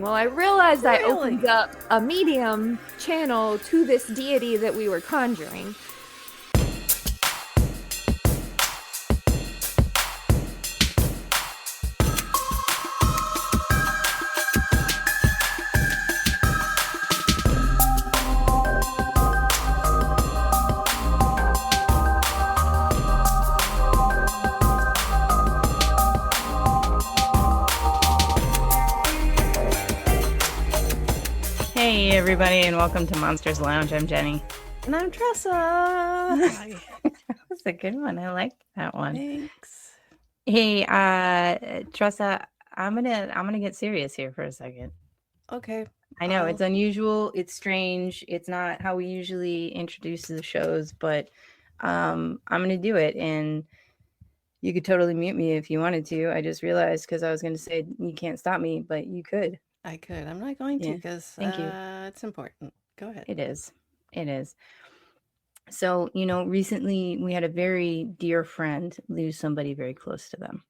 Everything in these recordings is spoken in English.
Well, I realized I Really? opened up a medium channel to this deity that we were conjuring. Hey everybody, and welcome to Monsters Lounge. I'm Jeni. And I'm Tressa. Hi. That's a good one. I like that one. Thanks. Hey, Tressa, I'm gonna get serious here for a second. Okay. I know it's unusual, it's strange, it's not how we usually introduce the shows, but I'm gonna do it, and you could totally mute me if you wanted to. I just realized because I was gonna say you can't stop me, but you could. I could. I'm not going to Yeah. because Thank you. it's important. Go ahead. It is. It is. So, recently we had a very dear friend lose somebody very close to them,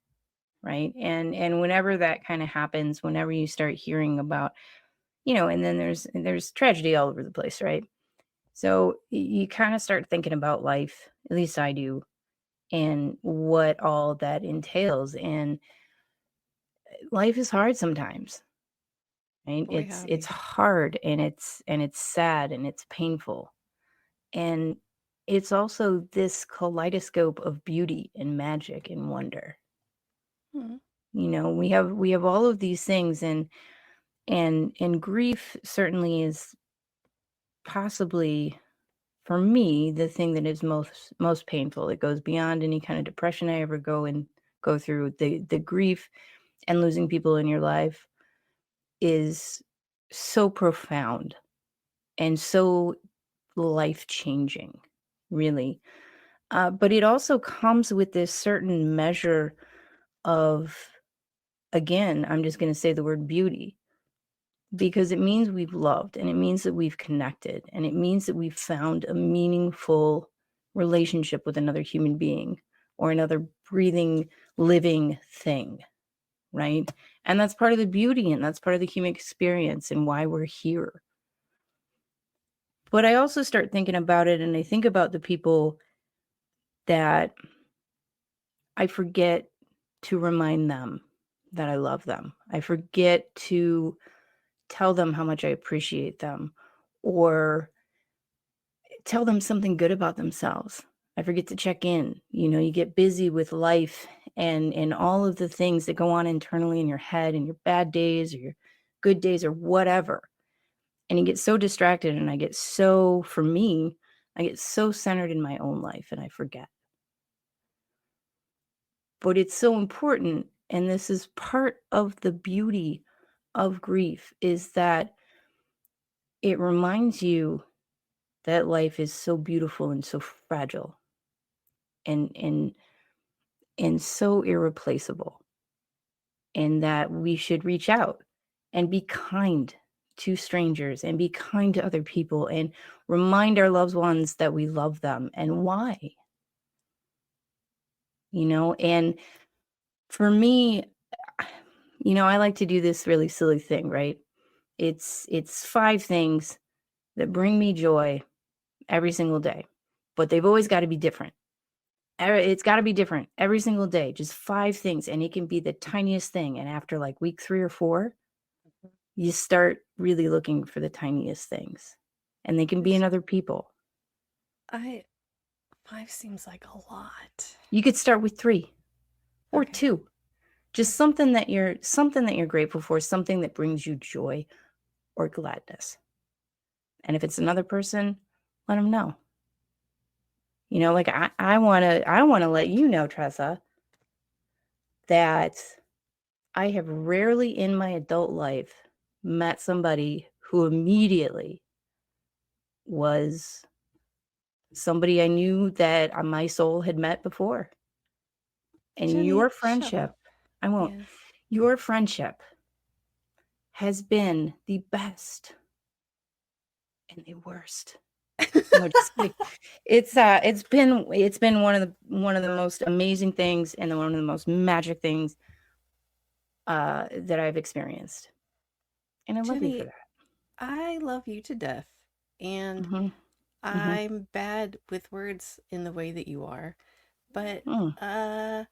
right? And whenever that kind of happens, whenever you start hearing about, and then there's tragedy all over the place, right? So you kind of start thinking about life, at least I do, and what all that entails. And life is hard sometimes, right? Boy, It's howdy. hard, and it's sad, and it's painful. And it's also this kaleidoscope of beauty and magic and wonder. Hmm. We have all of these things, and grief certainly is possibly, for me, the thing that is most painful. It goes beyond any kind of depression I ever go through. The grief and losing people in your life is so profound and so life-changing, really. But it also comes with this certain measure of, again, I'm just going to say the word beauty, because it means we've loved, and it means that we've connected, and it means that we've found a meaningful relationship with another human being or another breathing, living thing, right? And that's part of the beauty, and that's part of the human experience and why we're here. But I also start thinking about it, and I think about the people that I forget to remind them that I love them. I forget to tell them how much I appreciate them, or tell them something good about themselves. I forget to check in. You get busy with life and all of the things that go on internally in your head, and your bad days or your good days or whatever. And you get so distracted, and for me, I get so centered in my own life, and I forget. But it's so important, and this is part of the beauty of grief, is that it reminds you that life is so beautiful and so fragile and and so irreplaceable, and that we should reach out and be kind to strangers and be kind to other people and remind our loved ones that we love them and why. And for me, I like to do this really silly thing, right? It's 5 things that bring me joy every single day, but they've always got to be different. It's got to be different every single day, just 5 things, and it can be the tiniest thing. And after like week 3 or 4, you start really looking for the tiniest things, and they can be in other people. 5 seems like a lot. You could start with 3 or Okay. 2. Just something that you're grateful for, something that brings you joy or gladness. And if it's another person, let them know. Like I want to let you know, Tressa, that I have rarely in my adult life met somebody who immediately was somebody I knew that my soul had met before. And Jeni, your shut friendship, up. I won't, Yes. your friendship has been the best and the worst. No, just kidding. It's been one of the most amazing things, and one of the most magic things that I've experienced. And I love you for Jenny, that. I love you to death. And Mm-hmm. Mm-hmm. I'm bad with words in the way that you are. But Mm.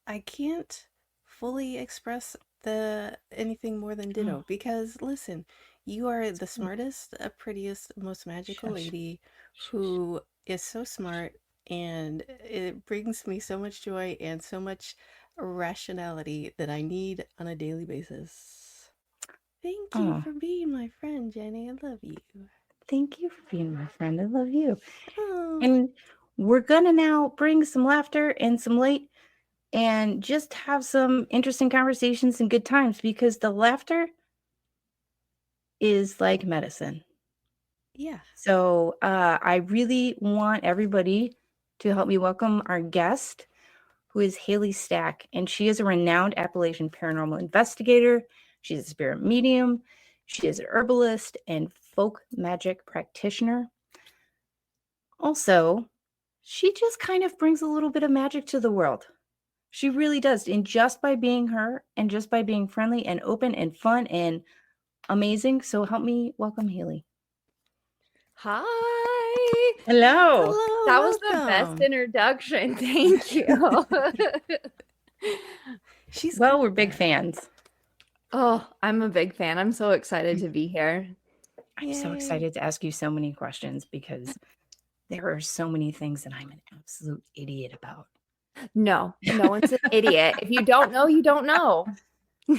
I can't fully express the anything more than Oh, ditto because listen, you are the sweet. smartest, prettiest, most magical Shush. lady Shush. who is so smart, and it brings me so much joy and so much rationality that I need on a daily basis. Thank you Oh, for being my friend, Jenny. I love you. thank you for being my friend. I love you. Oh, And we're gonna now bring some laughter and some light and just have some interesting conversations and good times because the laughter is like medicine. yeah. So I really want everybody to help me welcome our guest, who is Haley Staack, and she is a renowned Appalachian paranormal investigator. She's a spirit medium. She is an herbalist and folk magic practitioner. Also, she just kind of brings a little bit of magic to the world. She really does. And just by being her and just by being friendly and open and fun and amazing. So help me welcome Haley. Hi. Hello. Hello, That was the best welcome. introduction. Thank you. She's good Well, we're at big that. fans. Oh, I'm a big fan. I'm so excited to be here. I'm so Yay. excited to ask you so many questions because there are so many things that I'm an absolute idiot about. No, no one's an idiot. If you don't know, you don't know.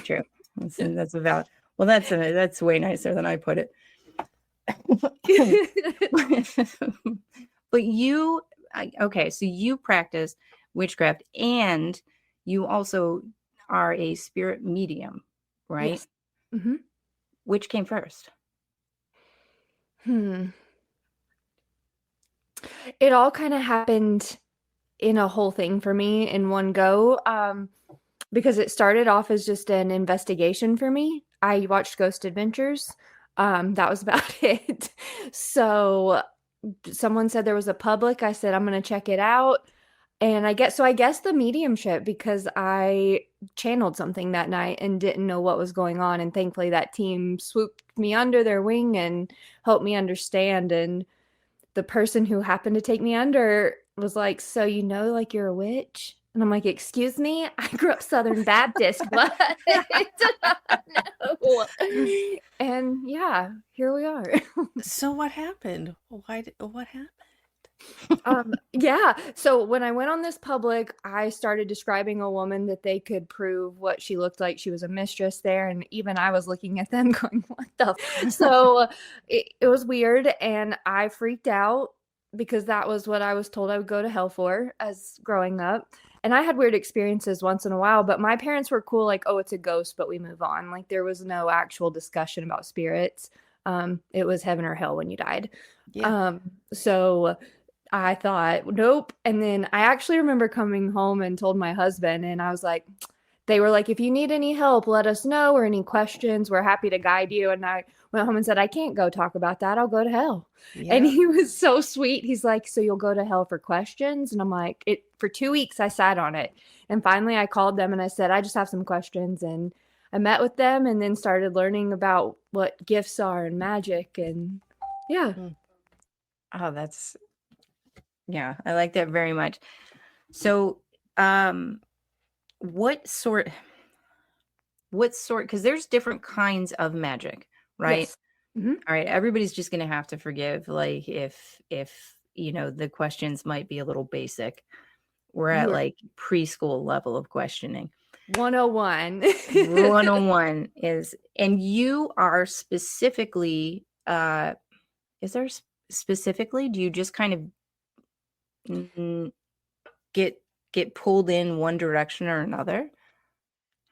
True. That's about, well, that's way nicer than I put it. But okay, so you practice witchcraft and you also are a spirit medium, right? Yes. Hmm. Which came first? It all kind of happened in a whole thing for me in one go. Because it started off as just an investigation for me. I watched Ghost Adventures. That was about it. So someone said there was a public. I said, I'm going to check it out. And I guess the mediumship, because I channeled something that night and didn't know what was going on. And thankfully that team swooped me under their wing and helped me understand. And the person who happened to take me under was like, so like you're a witch? And I'm like, excuse me? I grew up Southern Baptist. What? No. And yeah, here we are. So what happened? What happened? Yeah. So when I went on this public, I started describing a woman that they could prove what she looked like. She was a mistress there. And even I was looking at them going, what the? So it was weird. And I freaked out because that was what I was told I would go to hell for as growing up. And I had weird experiences once in a while, but my parents were cool. Like, oh, it's a ghost, but we move on. Like there was no actual discussion about spirits. It was heaven or hell when you died. Yeah. So I thought, nope. And then I actually remember coming home and told my husband, and I was like, they were like, if you need any help, let us know, or any questions, we're happy to guide you. And I went home and said, I can't go talk about that. I'll go to hell. And Yeah. he was so sweet. He's like, so you'll go to hell for questions? And I'm like, for 2 weeks, I sat on it. And finally I called them and I said, I just have some questions. And I met with them and then started learning about what gifts are and magic. And yeah. Oh, yeah, I like that very much. So, what sort, because there's different kinds of magic, right? Yes. Mm-hmm. All right, everybody's just going to have to forgive, like, if, the questions might be a little basic. We're at like preschool level of questioning. 101. 101 is, and you are specifically, is there specifically, do you just kind of get pulled in one direction or another?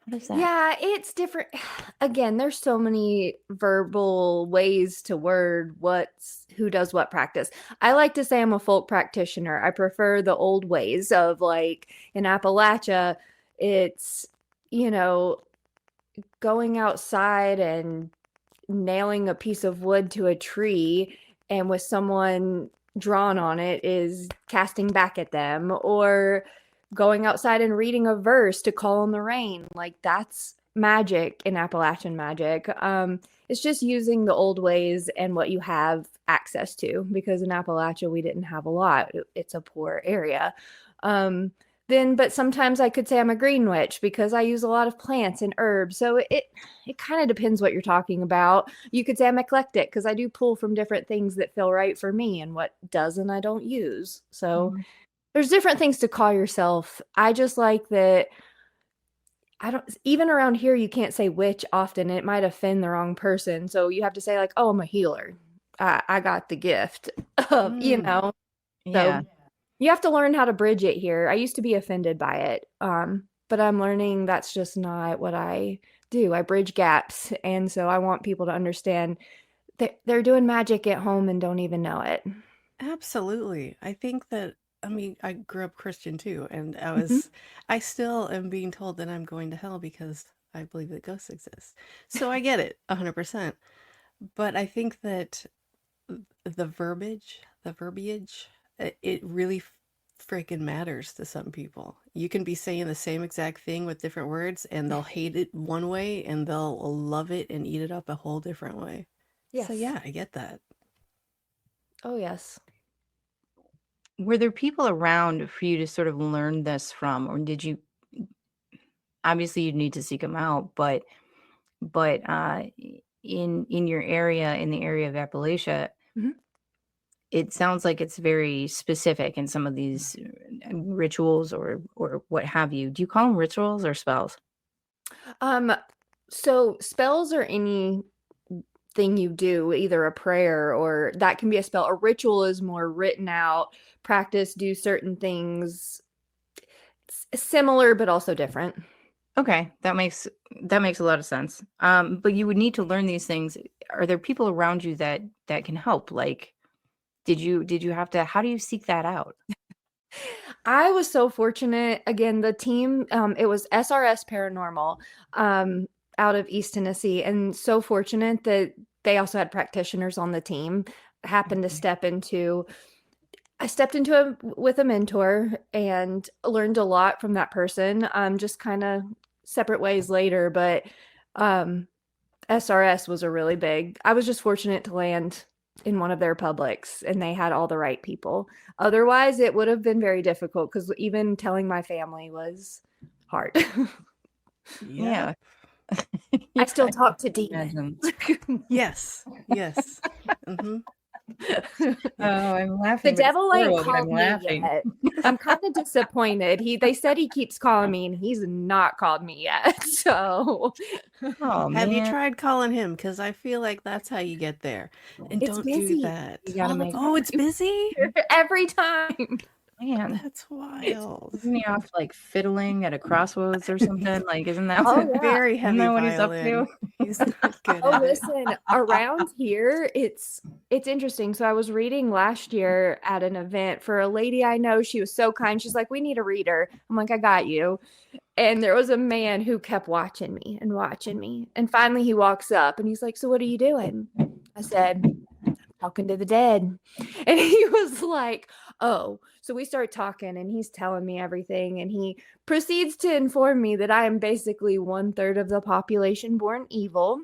How does that? Yeah, it's different. Again, there's so many verbal ways to word who does what practice. I like to say I'm a folk practitioner. I prefer the old ways of like in Appalachia, it's, going outside and nailing a piece of wood to a tree and with someone drawn on it is casting back at them, or going outside and reading a verse to call on the rain. Like that's magic in Appalachian magic. It's just using the old ways and what you have access to, because in Appalachia we didn't have a lot. It's a poor area. But sometimes I could say I'm a green witch because I use a lot of plants and herbs. So it kind of depends what you're talking about. You could say I'm eclectic because I do pull from different things that feel right for me, and what doesn't I don't use. So there's different things to call yourself. I just like that. I don't, even around here, you can't say witch often. It might offend the wrong person. So you have to say, like, oh, I'm a healer. I got the gift of, So Yeah. you have to learn how to bridge it here. I used to be offended by it. But I'm learning that's just not what I do. I bridge gaps. And so I want people to understand that they're doing magic at home and don't even know it. Absolutely. I think that, I mean, I grew up Christian too, and Mhm. I still am being told that I'm going to hell because I believe that ghosts exist. So I get it 100%. But I think that the verbiage, it really freaking matters to some people. You can be saying the same exact thing with different words, and they'll hate it one way and they'll love it and eat it up a whole different way. So Yes. yeah, I get that. Oh, yes. Were there people around for you to sort of learn this from, or did you obviously you need to seek them out, but in your area, in the area of Appalachia, Mhm. it sounds like it's very specific in some of these rituals or what have you. Do you call them rituals or spells? Um, so spells are anything you do, either a prayer or that can be a spell. A ritual is more written out, practice, do certain things similar but also different. Okay, that makes a lot of sense. But you would need to learn these things. Are there people around you that can help? Like, did you have to? How do you seek that out? I was so fortunate. Again, the team, it was SRS Paranormal, um, out of East Tennessee, and so fortunate that they also had practitioners on the team. Happened to Okay. I stepped into it with a mentor and learned a lot from that person. Just kind of separate ways later, but um, SRS was a really big. I was just fortunate to land in one of their publics, and they had all the right people. Otherwise, it would have been very difficult because even telling my family was hard. Yep. Yeah. I Yeah, still I talk to can demons. imagine. Yes. Yes. Mm-hmm. Oh, I'm The laughing, but it's devil ain't horrible, but I'm called me laughing. yet. I'm kind of disappointed. They said he keeps calling me, and he's not called me yet. So Oh Have you man, tried calling him? Because I feel like that's how you get there. And it's don't do busy you that. gotta all the make Oh, it's time. busy? Every time. man. That's wild. Isn't he off like fiddling at a crossroads or something? Like, isn't that It's a Oh what yeah. very isn't heavy that what he's up to? violin. He's not good Oh, at it. listen, around here, it's interesting. So I was reading last year at an event for a lady I know. She was so kind. She's like, "We need a reader." I'm like, "I got you." And there was a man who kept watching me and watching me. And finally he walks up and he's like, "So what are you doing?" I said, "Talking to the dead." And he was like, "Oh." So we start talking and he's telling me everything. And he proceeds to inform me that I am basically 1/3 of the population born evil.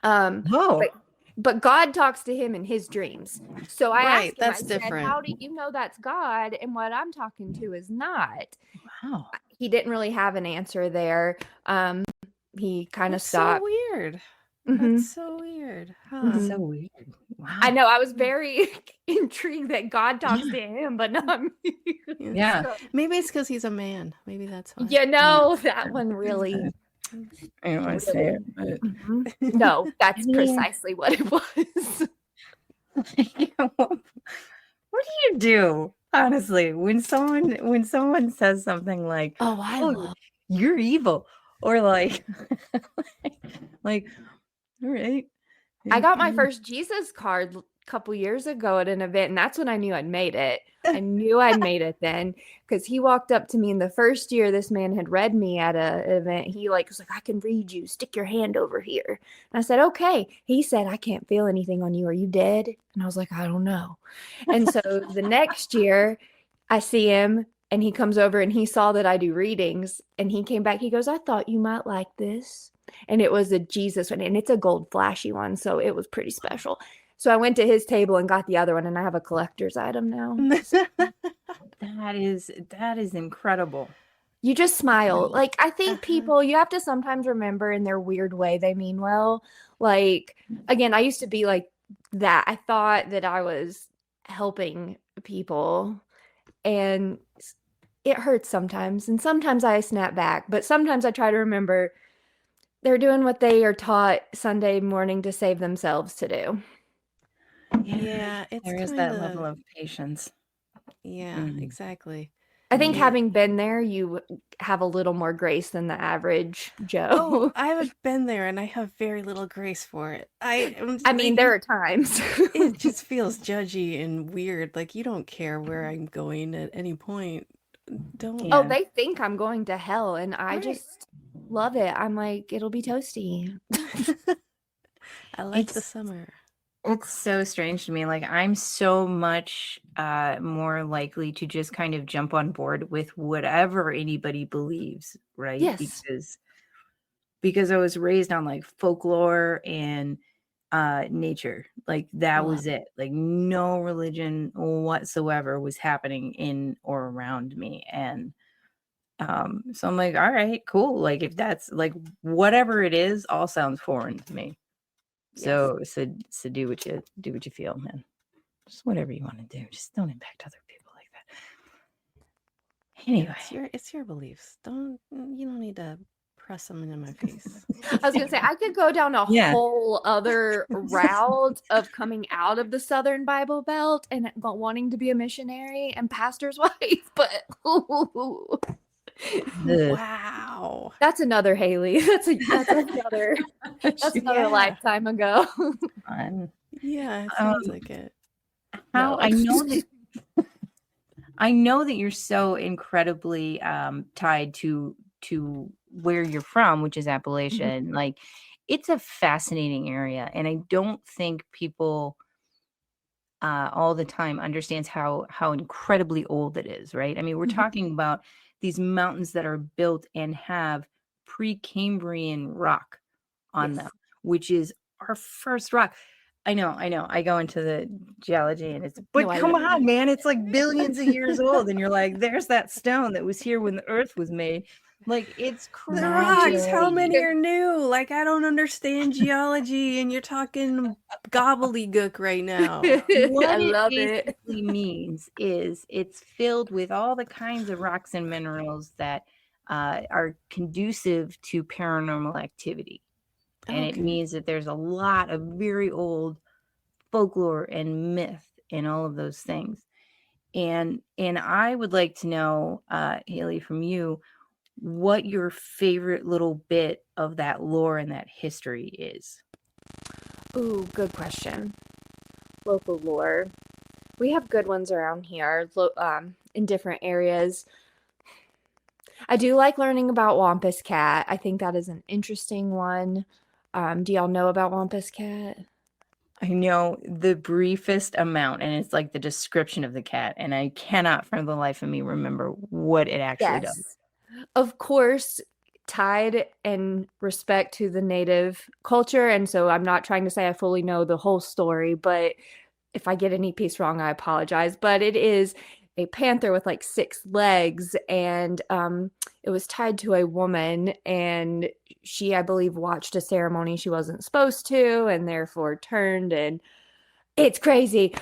Um, Oh, but but God talks to him in his dreams. So I Right, asked him, I that's said, different. "How do you know that's God and what I'm talking to is not?" wow. He didn't really have an answer there. He kind of That's so stopped. weird. That's Hmm. so weird. That's Huh. so Hmm. weird. I Wow. know I was very intrigued that God talks Yeah. to him, but not me. Yeah. Yeah. So, Maybe it's because he's a man. Maybe that's why. that one really, I don't want to say really. it, but No, that's yeah. precisely what it was. What do you do? Honestly, when someone says something like, Oh, I "Oh, love. you're evil," or like, like, all right, I got my mm, first Jesus card a couple years ago at an event, and that's when I knew I'd made it. I knew I'd made it then because he walked up to me in the first year this man had read me at an event. He was like, "I can read you. Stick your hand over here." And I said, "Okay." He said, "I can't feel anything on you. Are you dead?" And I was like, "I don't know." And so the next year I see him and he comes over and he saw that I do readings, and he came back. He goes, "I thought you might like this." And it was a Jesus one, and it's a gold flashy one, so it was pretty special. So I went to his table and got the other one, and I have a collector's item now. That is incredible. You just smile. Like, I think people, you have to sometimes remember in their weird way they mean well. Like, again, I used to be like that. I thought that I was helping people, and it hurts sometimes. And sometimes I snap back, but sometimes I try to remember they're doing what they are taught Sunday morning to save themselves to do. Yeah, it's There is kind that level of, of patience. yeah, exactly. I think It, having been there, you have a little more grace than the average oh, Joe. I haven't been there and I have very little grace for it. I mean, there are times. It just feels judgy and weird. Like you don't care where I'm going at any point. Don't. Oh, Yeah. they think I'm going to hell, and I Right. just love it. I'm like, it'll be toasty. I like the It's summer. It's so strange to me. Like I'm so much more likely to just kind of jump on board with whatever anybody believes, right? Yes. Because I was raised on like folklore and nature. Like that was Love. it. Like no religion whatsoever was happening in or around me. And so I'm like, all right, cool. Like if that's like whatever it is, all sounds foreign to me. Yes. So do what you feel, man. Just whatever you want to do. Just don't impact other people like that. Yeah, Anyway. it's your beliefs. You don't need to press them into my face. I was gonna say I could go down a Yeah. whole other route of coming out of the Southern Bible Belt and wanting to be a missionary and pastor's wife, but Wow. that's another Haley. That's another Yeah. lifetime ago. Fun. Yeah, it sounds like it. How No. I know that you're so incredibly tied to where you're from, which is Appalachian. Like it's a fascinating area, and I don't think people all the time understands how incredibly old it is, right? I mean, we're talking about these mountains that are built and have Precambrian rock on them, which is our first rock. I know. I go into the geology and but No, I come love on, man, it's like billions of years old. And you're like, there's that stone that was here when the earth was made. Like it's The rocks, how crazy. many are new? Like I don't understand geology and you're talking gobbledygook right now. What I it love it. basically means is it's filled with all the kinds of rocks and minerals that are conducive to paranormal activity. And it Okay. means that there's a lot of very old folklore and myth and all of those things. And I would like to know, Haley, from you, what your favorite little bit of that lore and that history is. Ooh, good question. Local lore. We have good ones around here, in different areas. I do like learning about Wampus Cat. I think that is an interesting one. Do y'all know about Wampus Cat? I know the briefest amount, and it's like the description of the cat, and I cannot for the life of me remember what it actually does. Yes. Of course, tied in respect to the native culture, and so I'm not trying to say I fully know the whole story, but if I get any piece wrong, I apologize. But it is a panther with like 6 legs, and it was tied to a woman, and she, I believe, watched a ceremony she wasn't supposed to, and therefore turned, and it's crazy.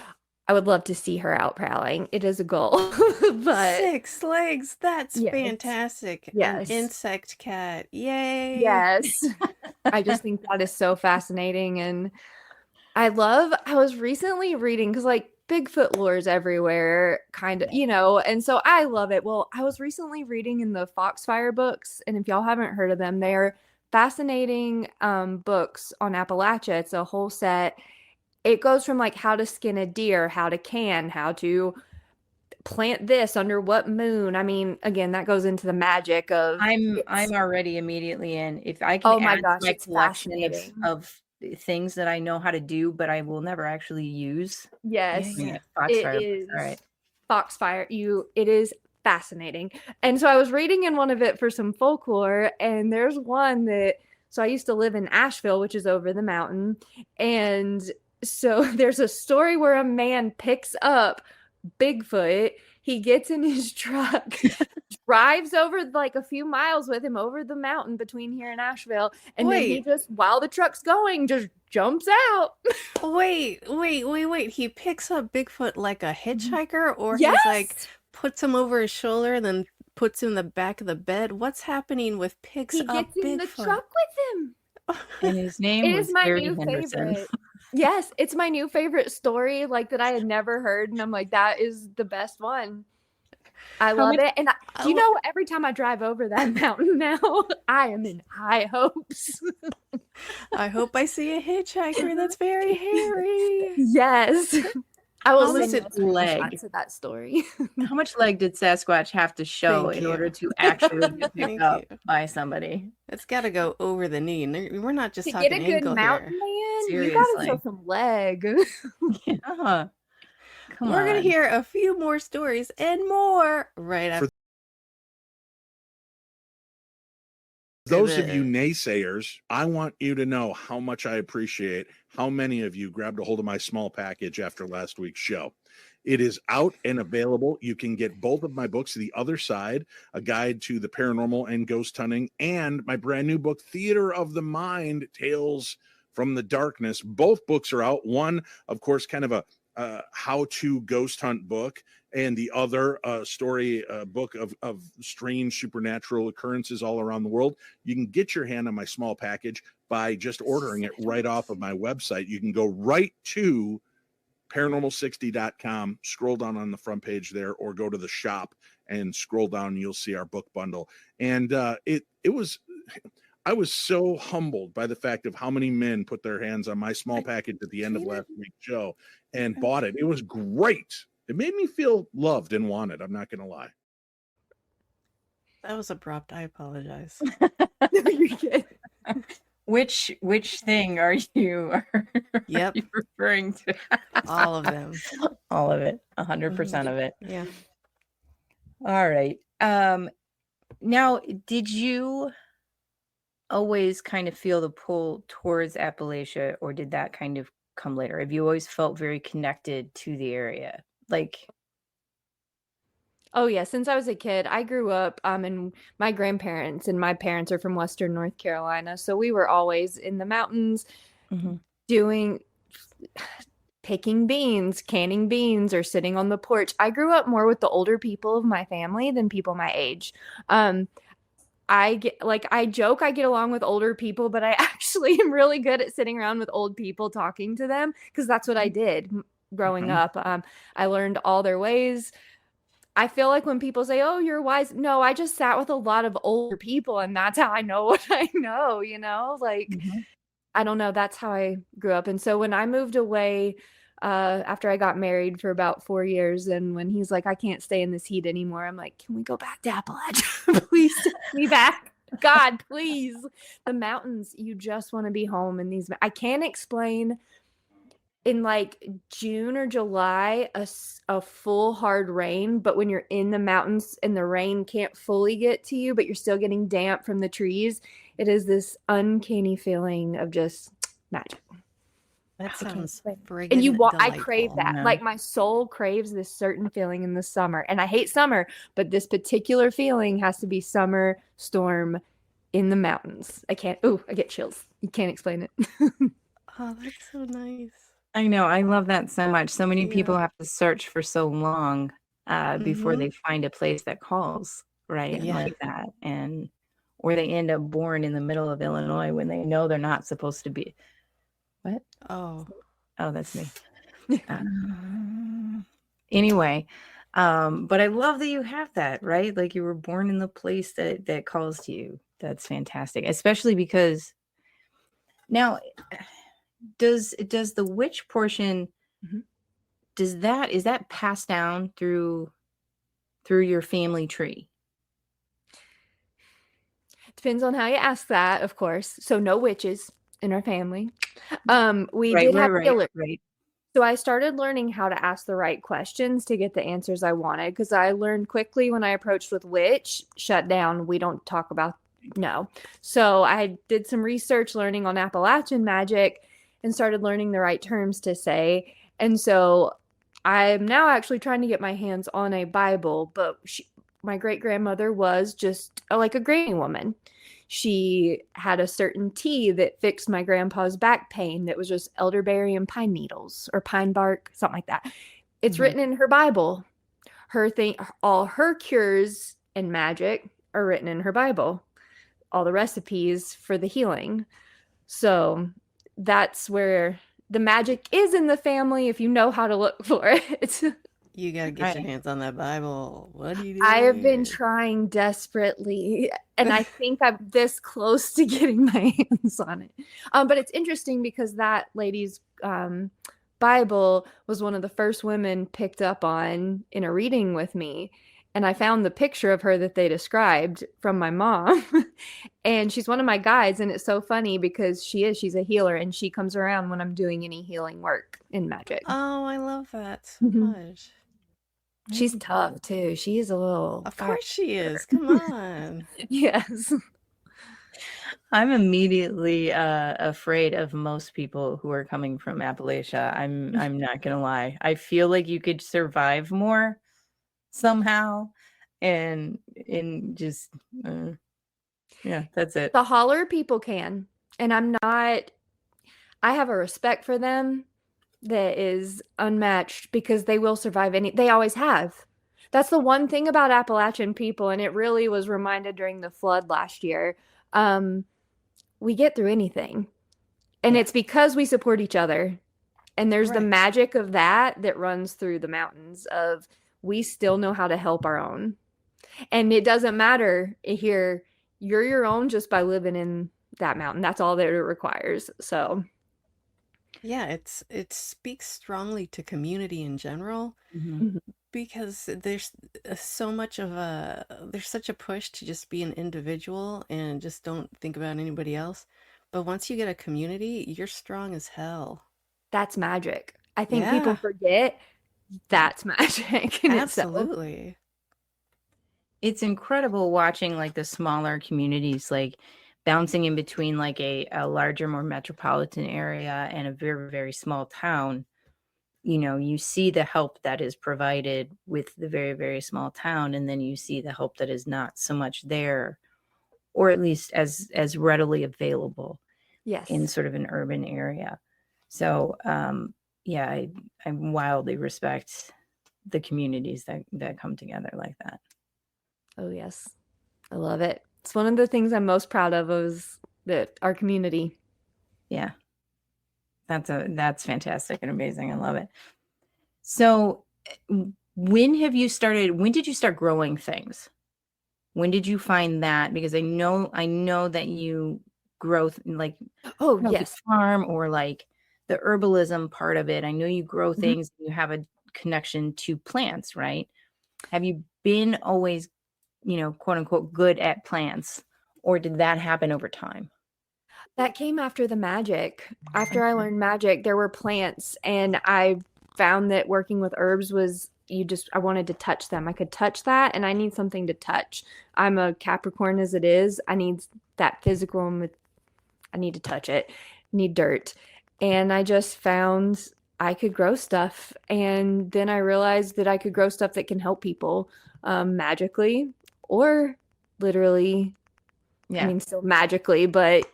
I would love to see her out prowling. It is a goal, but 6 legs, that's yes, fantastic. An yes, insect cat. Yay. yes. I just think that is so fascinating, and I was recently reading because like Bigfoot lore is everywhere, kind of, and so I love it. Well, I was recently reading in the Foxfire books, and if y'all haven't heard of them, they're fascinating books on Appalachia. It's a whole set. It goes from like how to skin a deer, how to can, how to plant this under what moon. I mean, again, that goes into the magic of I'm already immediately in. If I can oh my add to gosh, my it's collection fascinating. of things that I know how to do, but I will never actually use. Yes, Yeah. it Foxfire. is All right. Foxfire. It is fascinating. And so I was reading in one of it for some folklore, and there's one that, so I used to live in Asheville, which is over the mountain. And so there's a story where a man picks up Bigfoot. He gets in his truck, drives over like a few miles with him over the mountain between here and Asheville. And then he Wait. just, while the truck's going, just jumps out. Wait. He picks up Bigfoot like a hitchhiker, or he's Yes. like puts him over his shoulder and then puts him in the back of the bed. What's happening with picks He up gets in the Bigfoot? truck with him. And his name It was is my Harry new Henderson. favorite. Yes, it's my new favorite story, like that I had never heard, and I'm like, that is the best one. I love it. And do you know, every time I drive over that mountain now, I am in high hopes. I hope I see a hitchhiker that's very hairy. Yes. I will How send much you leg? screenshots of that story. How much leg did Sasquatch have to show Thank in you. order to actually get Thank picked up you. by somebody? It's got to go over the knee. We're not just To talking get a good ankle mountain here. man, you gotta show Seriously. some leg. Yeah. Come We're on. gonna hear a few more stories and more right after. Those of you naysayers, I want you to know how much I appreciate how many of you grabbed a hold of my small package after last week's show. It is out and available. You can get both of my books, The Other Side, A Guide to the Paranormal and Ghost Hunting, and my brand new book, Theater of the Mind, Tales from the Darkness. Both books are out. One, of course, kind of a how-to ghost hunt book, and the other story book of strange supernatural occurrences all around the world. You can get your hand on my small package by just ordering it right off of my website. You can go right to paranormal60.com, scroll down on the front page there, or go to the shop and scroll down and you'll see our book bundle. And I was so humbled by the fact of how many men put their hands on my small package at the end of last week's show and bought it. It was great. It made me feel loved and wanted. I'm not going to lie. That was abrupt. I apologize. You're good. Which thing are you Yep. referring to? All of them. All of it. 100% of it. Yeah. All right. Now, did you always kind of feel the pull towards Appalachia, or did that kind of come later? Have you always felt very connected to the area? Like, Oh yeah, since I was a kid, I grew up and my grandparents and my parents are from Western North Carolina, so we were always in the mountains doing picking beans, canning beans, or sitting on the porch. I grew up more with the older people of my family than people my age. I joke I get along with older people, but I actually am really good at sitting around with old people talking to them, because that's what I did growing up. I learned all their ways. I feel like when people say, "Oh, you're wise," no, I just sat with a lot of older people, and that's how I know what I know, like I don't know, that's how I grew up. And so when I moved away after I got married for about 4 years, and when he's like, "I can't stay in this heat anymore," I'm like, "Can we go back to Appalachia? Please take me back. God, please." The mountains, you just want to be home in these. I can't explain in like June or July a full hard rain, but when you're in the mountains and the rain can't fully get to you, but you're still getting damp from the trees, it is this uncanny feeling of just magic. That sounds friggin' And I delightful. crave that. Yeah. Like my soul craves this certain feeling in the summer. And I hate summer, but this particular feeling has to be summer storm in the mountains. I get chills. You can't explain it. Oh, that's so nice. I know, I love that so much. So many people Yeah. have to search for so long before Mhm. they find a place that calls, right? Yeah. Like that. Or they end up born in the middle of Illinois when they know they're not supposed to be. What? Oh. Oh, that's me. Anyway, but I love that you have that, right? Like you were born in the place that calls to you. That's fantastic, especially because now, does the witch portion is that passed down through your family tree? Depends on how you ask that, of course. So no witches in our family. We Right, did have killers. right. So I started learning how to ask the right questions to get the answers I wanted, because I learned quickly when I approached with witch, shut down, we don't talk about, no. So I did some research learning on Appalachian magic and started learning the right terms to say. And so I'm now actually trying to get my hands on a Bible, but my great grandmother was just like a granny woman. She had a certain tea that fixed my grandpa's back pain that was just elderberry and pine needles or pine bark, something like that. It's written in her Bible. All her cures and magic are written in her Bible. All the recipes for the healing. So that's where the magic is in the family if you know how to look for it. You gotta get your hands on that Bible. What do you do? I have been trying desperately, and I think I'm this close to getting my hands on it. But it's interesting because that lady's Bible was one of the first women picked up on in a reading with me. And I found the picture of her that they described from my mom. And she's one of my guides. And it's so funny because she's a healer, and she comes around when I'm doing any healing work in magic. Oh, I love that so much. She's tough too. She is a little. Of course she is. Come on. Yes. I'm immediately afraid of most people who are coming from Appalachia. I'm not gonna lie. I feel like you could survive more somehow, and just yeah, that's it. The Holler people can, and I have a respect for them that is unmatched because they will survive they always have. That's the one thing about Appalachian people, and it really was reminded during the flood last year. We get through anything, and it's because we support each other. And there's the magic of that runs through the mountains of we still know how to help our own. And it doesn't matter here, you're your own just by living in that mountain. That's all that it requires. So yeah, it speaks strongly to community in general, because there's so much of there's such a push to just be an individual and just don't think about anybody else. But once you get a community, you're strong as hell. That's magic. I think people forget that's magic in Absolutely. itself. It's incredible watching like the smaller communities like bouncing in between like a larger, more metropolitan area and a very, very small town. You know, you see the help that is provided with the very, very small town, and then you see the help that is not so much there, or at least as readily available in sort of an urban area. So yeah, I wildly respect the communities that come together like that. Oh yes, I love it. It's one of the things I'm most proud of is that our community. Yeah, that's fantastic and amazing. I love it. So when did you start growing things? When did you find that? Because I know that you grow like the farm or like the herbalism part of it. I know you grow things, you have a connection to plants, right? Have you been always, quote unquote, good at plants, or did that happen over time? That came after the magic. After I learned magic, there were plants, and I found that working with herbs was I wanted to touch them. I could touch that, and I need something to touch. I'm a Capricorn as it is. I need that physical, I need to touch it, need dirt. And I just found I could grow stuff. And then I realized that I could grow stuff that can help people magically or literally. Yeah. I mean, still magically, but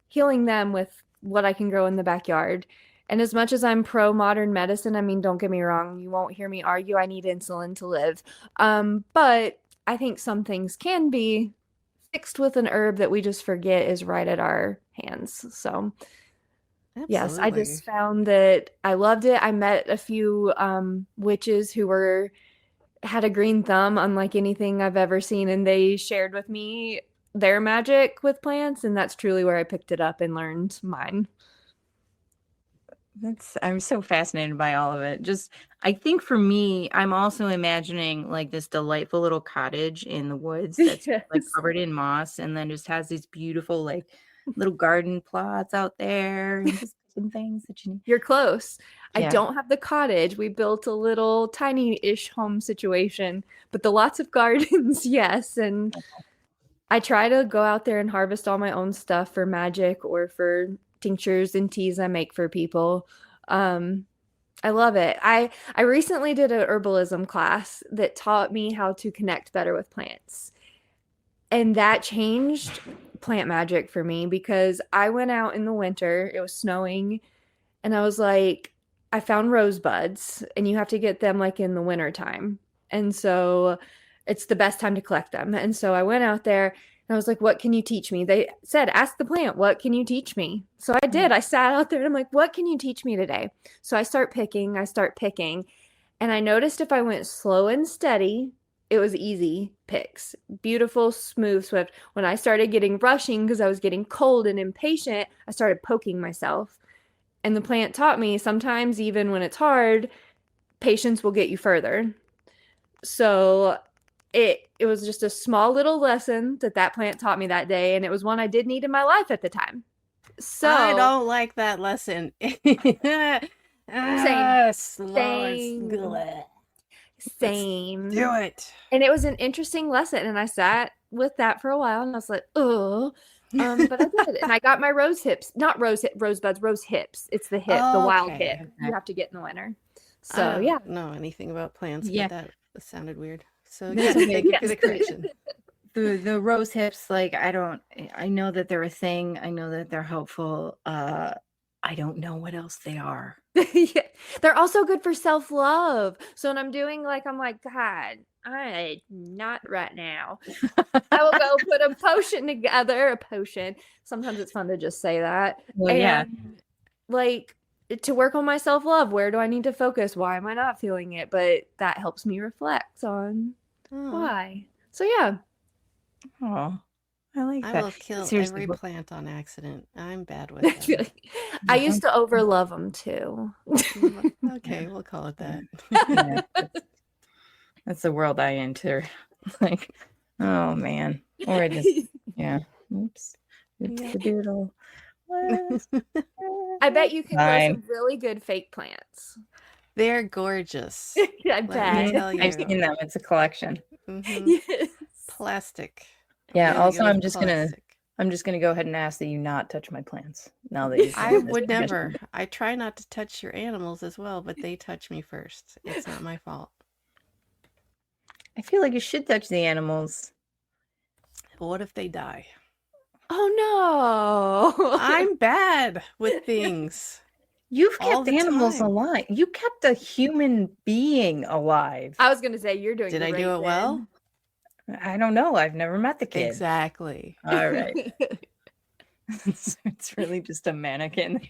healing them with what I can grow in the backyard. And as much as I'm pro modern medicine, I mean, don't get me wrong, you won't hear me argue I need insulin to live. But I think some things can be fixed with an herb that we just forget is right at our hands. So yes, I just found that I loved it. I met a few witches who had a green thumb, unlike anything I've ever seen, and they shared with me their magic with plants, and that's truly where I picked it up and learned mine. I'm so fascinated by all of it. Just, I think for me, I'm also imagining like this delightful little cottage in the woods that's like covered in moss, and then just has these beautiful like little garden plots out there and just some things that you need. You're close. I Yeah. don't have the cottage. We built a little tiny-ish home situation, but the lots of gardens, yes. And I try to go out there and harvest all my own stuff for magic or for tinctures and teas I make for people. I love it. I recently did a herbalism class that taught me how to connect better with plants. And that changed plant magic for me because I went out in the winter, it was snowing, and I was like, I found rosebuds, and you have to get them like in the winter time. And so it's the best time to collect them. And so I went out there and I was like, what can you teach me? They said, ask the plant, what can you teach me? So I did. I sat out there and I'm like, what can you teach me today? So I start picking. And I noticed if I went slow and steady, it was easy picks. Beautiful, smooth, swift. When I started getting rushing because I was getting cold and impatient, I started poking myself. And the plant taught me sometimes, even when it's hard, patience will get you further. So it was just a small little lesson that plant taught me that day, and it was one I did need in my life at the time. So I don't like that lesson. Same. Do it. And it was an interesting lesson, and I sat with that for a while, and I was like, oh. But I did, and I got my rose hips, not rosebuds, rose hips. It's the hip, the wild hip. Okay. You have to get in the winter. I So don't yeah. know anything about plants, Yeah. but that sounded weird. So That's yeah, okay. thank you for the correction. The rose hips, like I know that they're a thing. I know that they're helpful. I don't know what else they are. Yeah. They're also good for self-love. So when I'm doing like, I'm like, God, I not right now. I will go put a potion together, a potion. Sometimes it's fun to just say that. Well, yeah. And like to work on my self-love, where do I need to focus? Why am I not feeling it? But that helps me reflect on why. So yeah. Oh, I like I that. will kill Seriously, every what- plant on accident. I'm bad with that. I used to overlove them too. Okay, we'll call it that. Yeah, that's the world I enter. Like, oh man, or I just oops, Yeah. the doodle. I bet you can grow Fine. some really good fake plants. They're gorgeous. I Let me bet. tell you. I've seen them. It's a collection. Mhm. Yes. Plastic. Yeah. Really Also, good I'm just plastic. gonna go ahead and ask that you not touch my plants. Now that you've I said this would suggestion. never. I try not to touch your animals as well, but they touch me first. It's not my fault. I feel like you should touch the animals. But what if they die? Oh no. I'm bad with things. You've All kept the animals time. alive. You kept a human being alive. I was gonna say you're doing Did I great do it well? then. I don't know. I've never met the kid. Exactly. All right. It's really just a mannequin.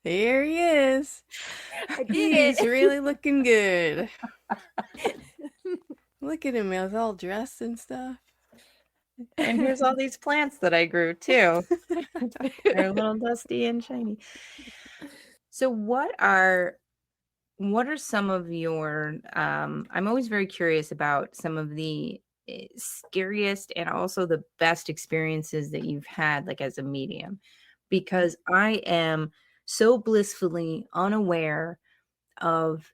Here he is. I did He's it. really looking good. Look at him. He's all dressed and stuff. And here's all these plants that I grew too. They're a little dusty and shiny. So what are some of your I'm always very curious about some of the scariest and also the best experiences that you've had like as a medium, because I am so blissfully unaware of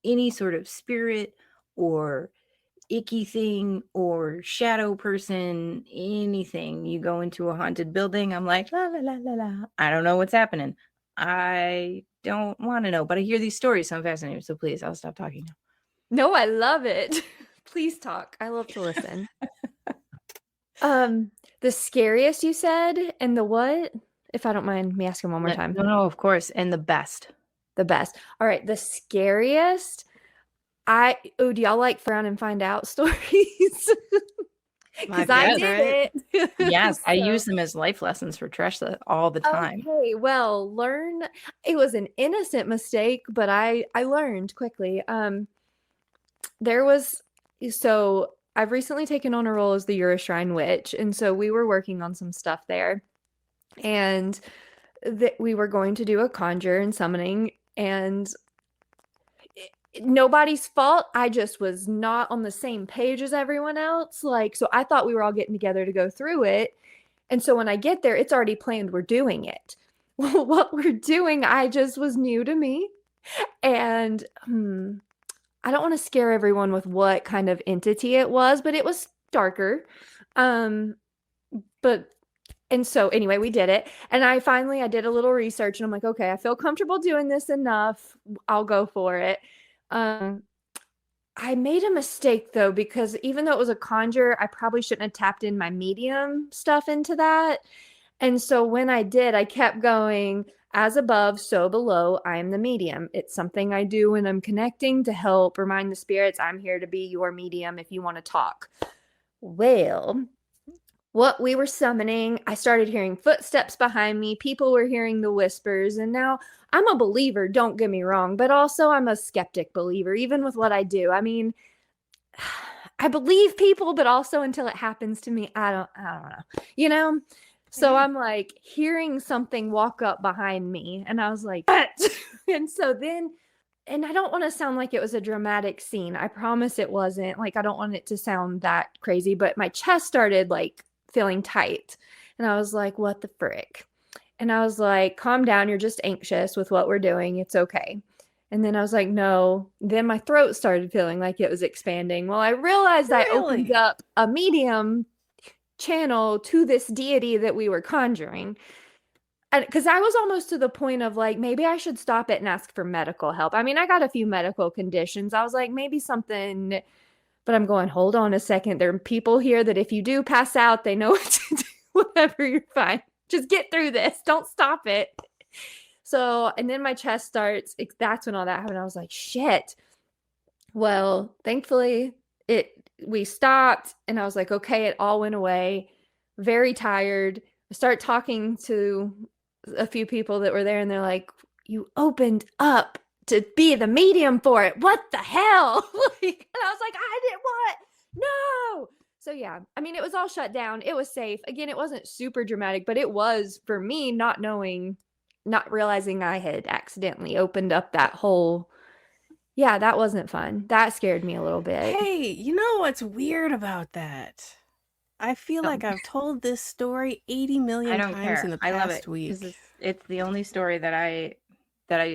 any sort of spirit or icky thing or shadow person, anything. You go into a haunted building, I'm like, la la la la la. I don't know what's happening. I don't want to know, but I hear these stories, so I'm fascinated. So please, I'll stop talking now. No, I love it. Please talk. I love to listen. The scariest you said, and the what? If I don't mind me asking one more time. No, of course. And the best. The best. All right, the scariest. Do y'all like Frown and Find Out stories? Because I guess, did it. Yes, I So- use them as life lessons for Tressa all the time. Okay, well, learn. It was an innocent mistake, but I learned quickly. So I've recently taken on a role as the Euroshrine Witch, and so we were working on some stuff there, and we were going to do a conjure and summoning, and nobody's fault. I just was not on the same page as everyone else. So I thought we were all getting together to go through it. And so when I get there, it's already planned we're doing it. what we're doing, I just was new to me. And I don't want to scare everyone with what kind of entity it was, but it was darker. And so anyway, we did it. And I did a little research and I'm like, okay, I feel comfortable doing this enough. I'll go for it. I made a mistake though, because even though it was a conjure, I probably shouldn't have tapped in my medium stuff into that. And so when I did, I kept going, as above, so below, I am the medium. It's something I do when I'm connecting to help remind the spirits I'm here to be your medium if you want to talk. Well, what we were summoning, I started hearing footsteps behind me. People were hearing the whispers. And now I'm a believer, don't get me wrong, but also I'm a skeptic believer, even with what I do. I mean, I believe people, but also until it happens to me, I don't know, you know? So I'm like hearing something walk up behind me and I was like, what? And so then, and I don't want to sound like it was a dramatic scene. I promise it wasn't. Like, I don't want it to sound that crazy, but my chest started like feeling tight. And I was like, what the frick? And I was like, calm down. You're just anxious with what we're doing. It's okay. And then I was like, no. Then my throat started feeling like it was expanding. Well, I realized I opened up a medium channel to this deity that we were conjuring. And because I was almost to the point of like, maybe I should stop it and ask for medical help. I mean, I got a few medical conditions. I was like, maybe something, but I'm going, hold on a second. There are people here that if you do pass out, they know what to do. Whatever, you're fine. Just get through this. Don't stop it. So, and then my chest starts. That's when all that happened. I was like, shit. Well, thankfully, we stopped and I was like, okay, it all went away. Very tired. I start talking to a few people that were there and they're like, you opened up to be the medium for it. What the hell? And I was like, I didn't want, no. So yeah, I mean, it was all shut down. It was safe. Again, it wasn't super dramatic, but it was for me not realizing I had accidentally opened up that whole. Yeah, that wasn't fun. That scared me a little bit. Hey, you know what's weird about that? I feel like I've told this story 80 million times in the past week. It's the only story that I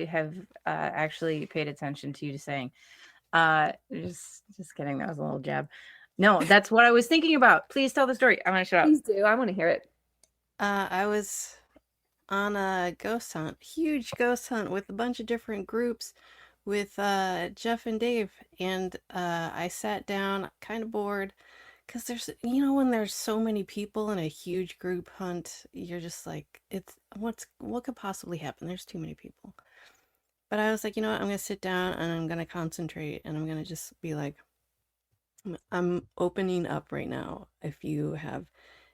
have actually paid attention to you saying. Just kidding. That was a little jab. No, that's what I was thinking about. Please tell the story. I'm going to shut up. Please do. I want to hear it. I was on a ghost hunt, huge ghost hunt with a bunch of different groups with Jeff and Dave. And I sat down, kind of bored, because there's, when there's so many people in a huge group hunt, you're just like, what could possibly happen? There's too many people. But I was like, you know what? I'm going to sit down and I'm going to concentrate and I'm going to just be like, I'm opening up right now. If you have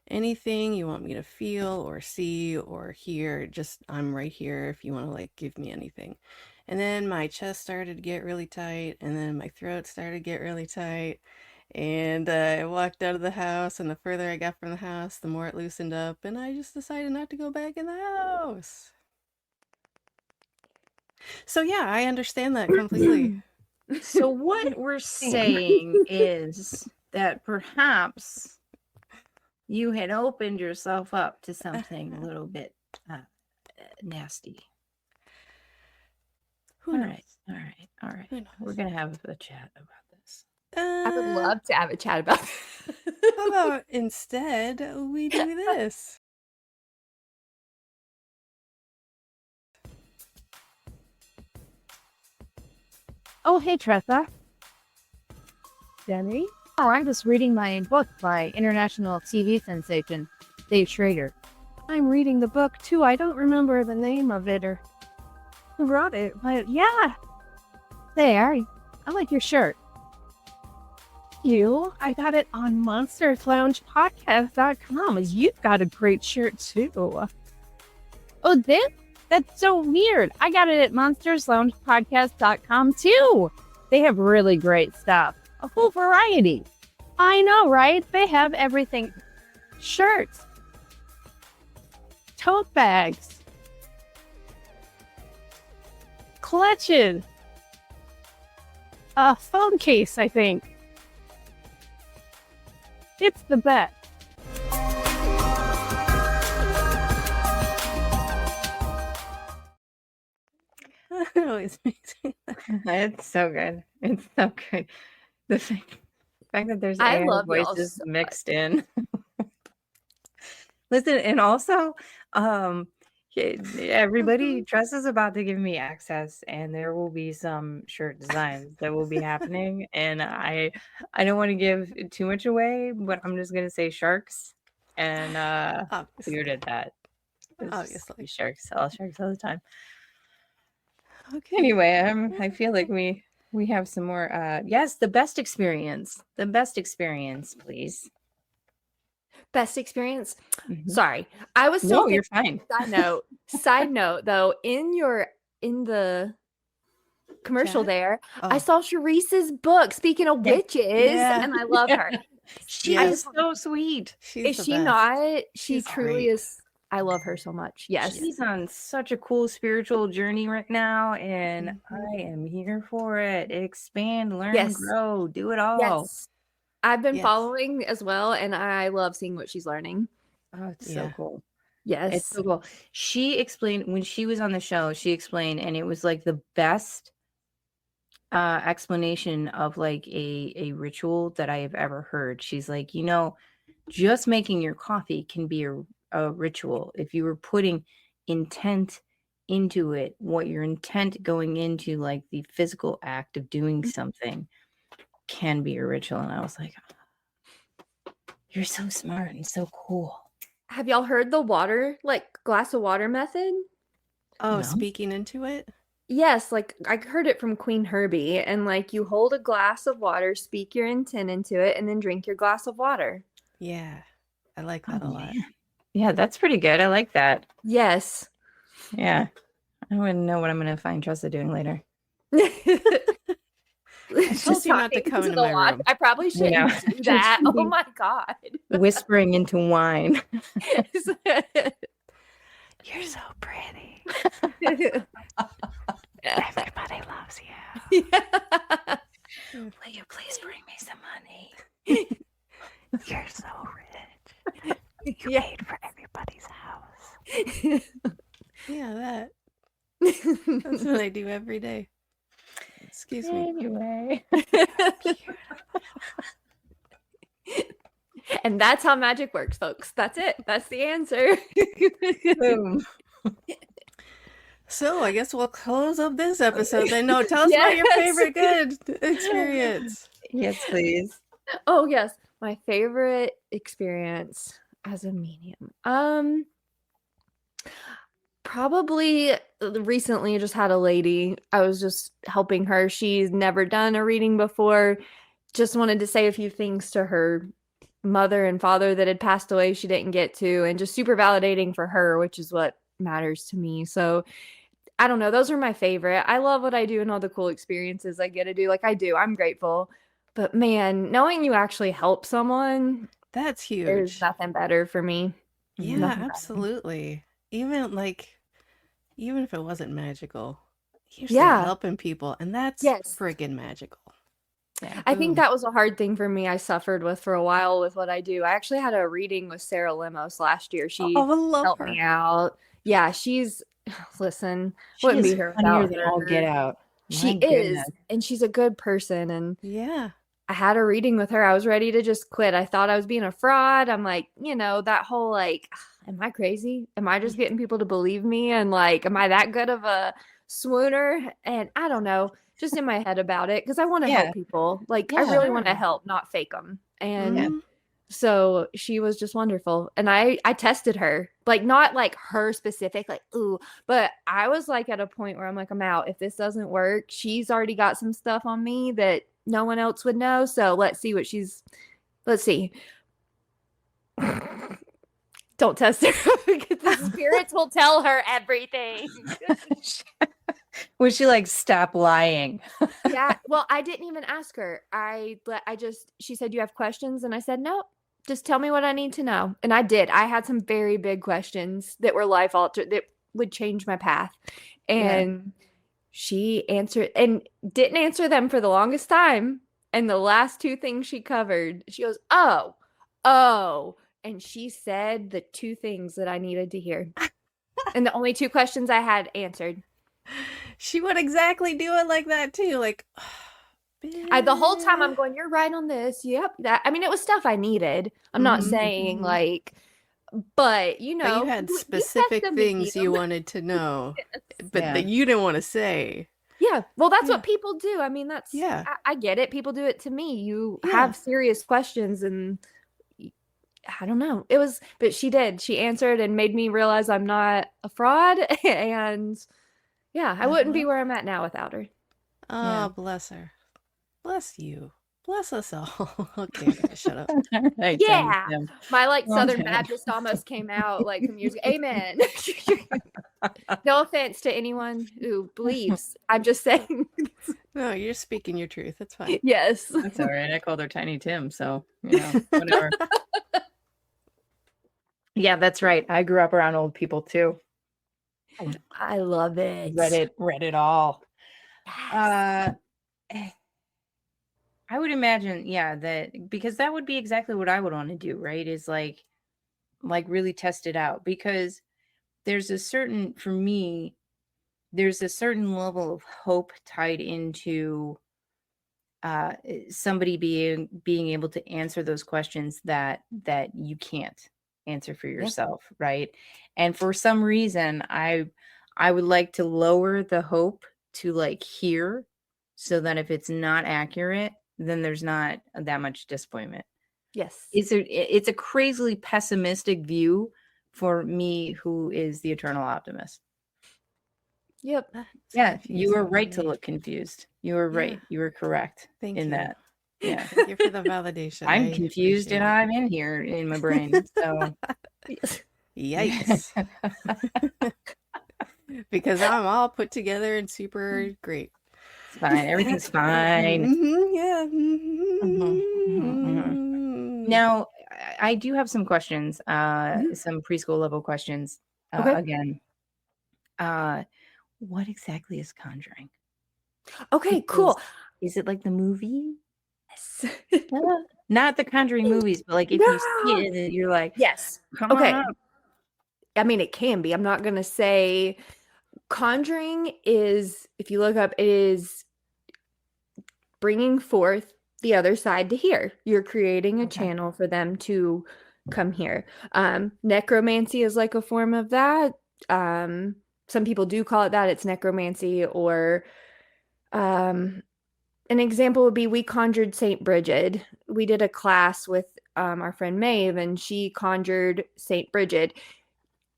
anything you want me to feel or see or hear, just I'm right here if you want to like give me anything. And then my chest started to get really tight and then my throat started to get really tight. And I walked out of the house, and the further I got from the house, the more it loosened up, and I just decided not to go back in the house. So yeah, I understand that completely. So what we're saying is that perhaps you had opened yourself up to something a little bit nasty. All right. We're going to have a chat about this. I would love to have a chat about this. How about instead we do this? Oh, hey, Tressa. Jeni? Oh, I'm just reading my book by international TV sensation, Dave Schrader. I'm reading the book, too. I don't remember the name of it or who wrote it, but yeah. There. I like your shirt. You? I got it on monstersloungepodcast.com. You've got a great shirt, too. Oh, that's so weird. I got it at monstersloungepodcast.com too. They have really great stuff. A full variety. I know, right? They have everything. Shirts. Tote bags. Clutches. A phone case, I think. It's the best. It always makes me It's so good. It's so good. The fact that there's I AI love y'all voices so much. mixed in. Listen, and also, everybody, Tressa's about to give me access, and there will be some shirt designs that will be happening. And I don't want to give too much away, but I'm just gonna say sharks, and obviously. cleared at that. Obviously. Sharks, all sharks all the time. Okay. Anyway, I feel like we have some more. Yes, the best experience. The best experience, please. Best experience. Mhm. Sorry, I was No, still you're thinking. fine. Side note, though, in the commercial Chat? there, I Oh. saw Sharice's book. Speaking of Yeah. witches, Yeah. and I love her. She I is just so sweet. She's is the she best. not? She She's truly great. is. I love her so much. Yes. She's on such a cool spiritual journey right now, and Mhm. I am here for it. Expand, learn, Yes. grow, do it all. Yes. I've been Yes. following as well, and I love seeing what she's learning. Oh, it's Yeah. so cool. Yes. It's so cool. She explained when she was on the show, she explained, and it was like the best explanation of like a ritual that I have ever heard. She's like, just making your coffee can be a ritual. If you were putting intent into it, what your intent going into like the physical act of doing something can be a ritual. And I was like, you're so smart and so cool. Have y'all heard the water, like glass of water method? Oh, No? speaking into it? Yes, like I heard it from Queen Herbie, and like you hold a glass of water, speak your intent into it, and then drink your glass of water. Yeah. I like that a lot. Man. Yeah, that's pretty good. I like that. Yes. Yeah. I wouldn't know what I'm going to find Tressa doing later. I told you not to come into my room. I probably shouldn't do that. Oh my God. Whispering into wine. You're so pretty. Everybody loves you. Yeah. Will you please bring me some money? You're so rich. You Yeah. paid for everybody's house. Yeah, that's what I do every day. Excuse me. Anyway. And that's how magic works, folks. That's it. That's the answer. Boom. So I guess we'll close up this episode then. No, tell us about your Yes. favorite good experience. Yes, please. Oh, yes. My favorite experience as a medium. Probably recently just had a lady. I was just helping her. She's never done a reading before. Just wanted to say a few things to her mother and father that had passed away she didn't get to, and just super validating for her, which is what matters to me. So I don't know. Those are my favorite. I love what I do and all the cool experiences I get to do. Like I do. I'm grateful. But man, knowing you actually help someone, That's huge. there's nothing better for me. Yeah, Nothing better. absolutely. Even if it wasn't magical, you're still Yeah. helping people, and that's Yes. friggin' magical. Yeah, I think boom. that was a hard thing for me. I suffered with for a while with what I do. I actually had a reading with Sarah Lemos last year. She Oh, I love helped her. me out. Yeah, she's listen, She wouldn't is be here funnier without than her. all get out. She My is, goodness. and she's a good person. And Yeah. I had a reading with her. I was ready to just quit. I thought I was being a fraud. I'm like, that whole like, am I crazy? Am I just getting people to believe me? And like, am I that good of a swooner? And I don't know, just in my head about it, because I want to Yeah. help people. Like, Yeah, I really want to sure. help, not fake them. And Mhm. so she was just wonderful. And I tested her, like not like her specific, like, ooh, but I was like at a point where I'm like, I'm out. If this doesn't work, she's already got some stuff on me that no one else would know. So let's see. Don't test her. The spirits will tell her everything. Was she like, stop lying? Yeah. Well, I didn't even ask her. She said, you have questions? And I said, no, just tell me what I need to know. And I did. I had some very big questions that were life altered, that would change my path. And she answered and didn't answer them for the longest time. And the last two things she covered, she goes, oh. And she said the two things that I needed to hear. And the only two questions I had answered. She would exactly do it like that too. Like, The whole time I'm going, you're right on this. Yep. That, I mean, it was stuff I needed. I'm not saying like, but you But know, you had you test specific them, you things eat you 'em. wanted to know, but Yeah. that you didn't want to say. Yeah. Well, that's Yeah. what people do. I mean, that's, Yeah. I get it. People do it to me. You Yeah. have serious questions and I don't know. It was, but she did. She answered and made me realize I'm not a fraud. And yeah, I wouldn't be where I'm at now without her. Oh, Yeah. bless her. Bless you. Bless us all. Okay, I gotta shut up. Right, Yeah. Tim. My like Well Southern done. Baptist almost came out like some years ago. Amen. No offense to anyone who believes. I'm just saying. No, you're speaking your truth. It's fine. Yes. That's all right. I called her Tiny Tim, so whatever. Yeah, that's right. I grew up around old people too. I love it. Read it all. Yes. I would imagine, yeah, that because that would be exactly what I would want to do, right? Is like really test it out, because there's a certain, for me, there's a certain level of hope tied into somebody being able to answer those questions that you can't answer for yourself, right? And for some reason, I would like to lower the hope to like here, so that if it's not accurate, then there's not that much disappointment. Yes. It's a crazily pessimistic view for me, who is the eternal optimist. Yep. Yeah, you were right to look confused. You were right. Yeah. You were correct Thank in you. that. Yeah. Thank you for the validation. I'm confused and I'm in here in my brain. So Yikes. Because I'm all put together and super great. it's fine. Everything's fine. Yeah. Now, I do have some questions, some preschool level questions. Okay. Again, what exactly is conjuring? Okay, cool. Is it like the movie? Yes. Not the Conjuring movies, but like if you see it, you're like, Yes. come Okay. on up. I mean, it can be. I'm not going to say conjuring is, if you look up, it is bringing forth the other side to here. You're creating a channel for them to come here. Necromancy is like a form of that. Some people do call it that. It's necromancy. Or an example would be, we conjured Saint Bridget. We did a class with our friend Maeve, and she conjured Saint Bridget.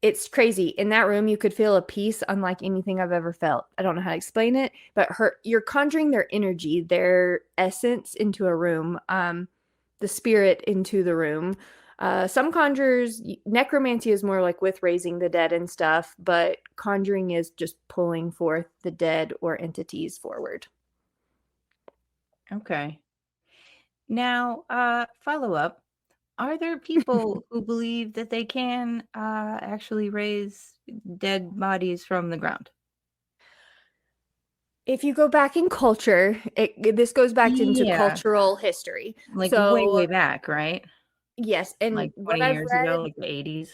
It's crazy. In that room, you could feel a peace unlike anything I've ever felt. I don't know how to explain it, but you're conjuring their energy, their essence into a room, the spirit into the room. Some conjures, necromancy is more like with raising the dead and stuff, but conjuring is just pulling forth the dead or entities forward. Okay. Now, follow up. Are there people who believe that they can actually raise dead bodies from the ground? If you go back in culture, this goes back into Yeah. cultural history. Like So, way back, right? yes. And Like what 20 I've years read, ago, like the 80s.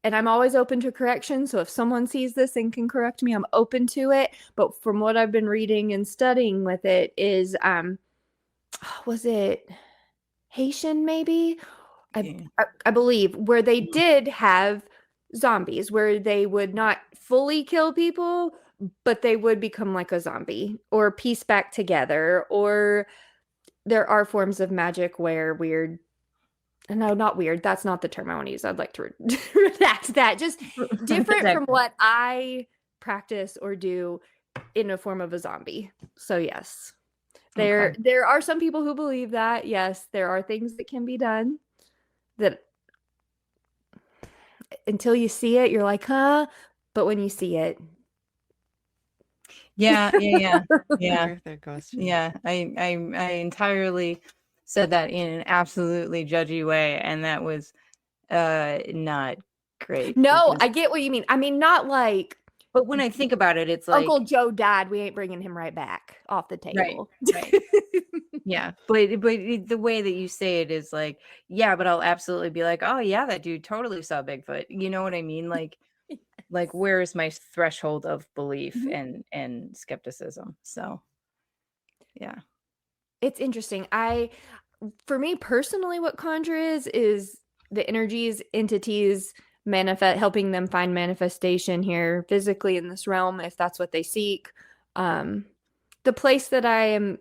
and I'm always open to correction. So if someone sees this and can correct me, I'm open to it. But from what I've been reading and studying with it is, was it Haitian maybe? I believe, where they did have zombies, where they would not fully kill people, but they would become like a zombie or piece back together. Or there are forms of magic where no, not weird. That's not the term I want to use. I'd like to redact that. Just different from what I practice or do in a form of a zombie. So yes, there are some people who believe that. Yes, there are things that can be done that until you see it, you're like, huh? But when you see it. Yeah. There goes. Yeah, I entirely said that in an absolutely judgy way, and that was not great. No, I get what you mean. I mean, not like. But when I think about it, it's like Uncle Joe died. We ain't bringing him right back off the table. Right. Yeah, but the way that you say it is like, yeah, but I'll absolutely be like, oh yeah, that dude totally saw Bigfoot. You know what I mean? Like, like where is my threshold of belief Mhm. and skepticism? So yeah. It's interesting. For me personally, what conjure is the energies, entities, helping them find manifestation here physically in this realm, if that's what they seek. Um, the place that I am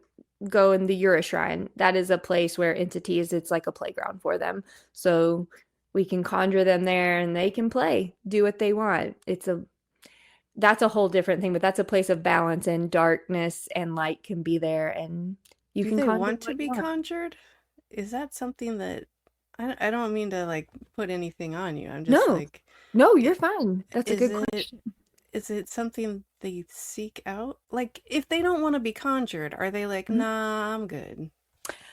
go in the Ura Shrine, that is a place where entities, it's like a playground for them. So we can conjure them there and they can play, do what they want. That's a whole different thing, but that's a place of balance, and darkness and light can be there, and you Do can they conjure want to what you be want. conjured? Is that something that I don't mean to like put anything on you. I'm just No, like, no, you're it, fine. That's a is good it question. is it something they seek out? Like, if they don't want to be conjured, are they like, Mhm. nah, I'm good?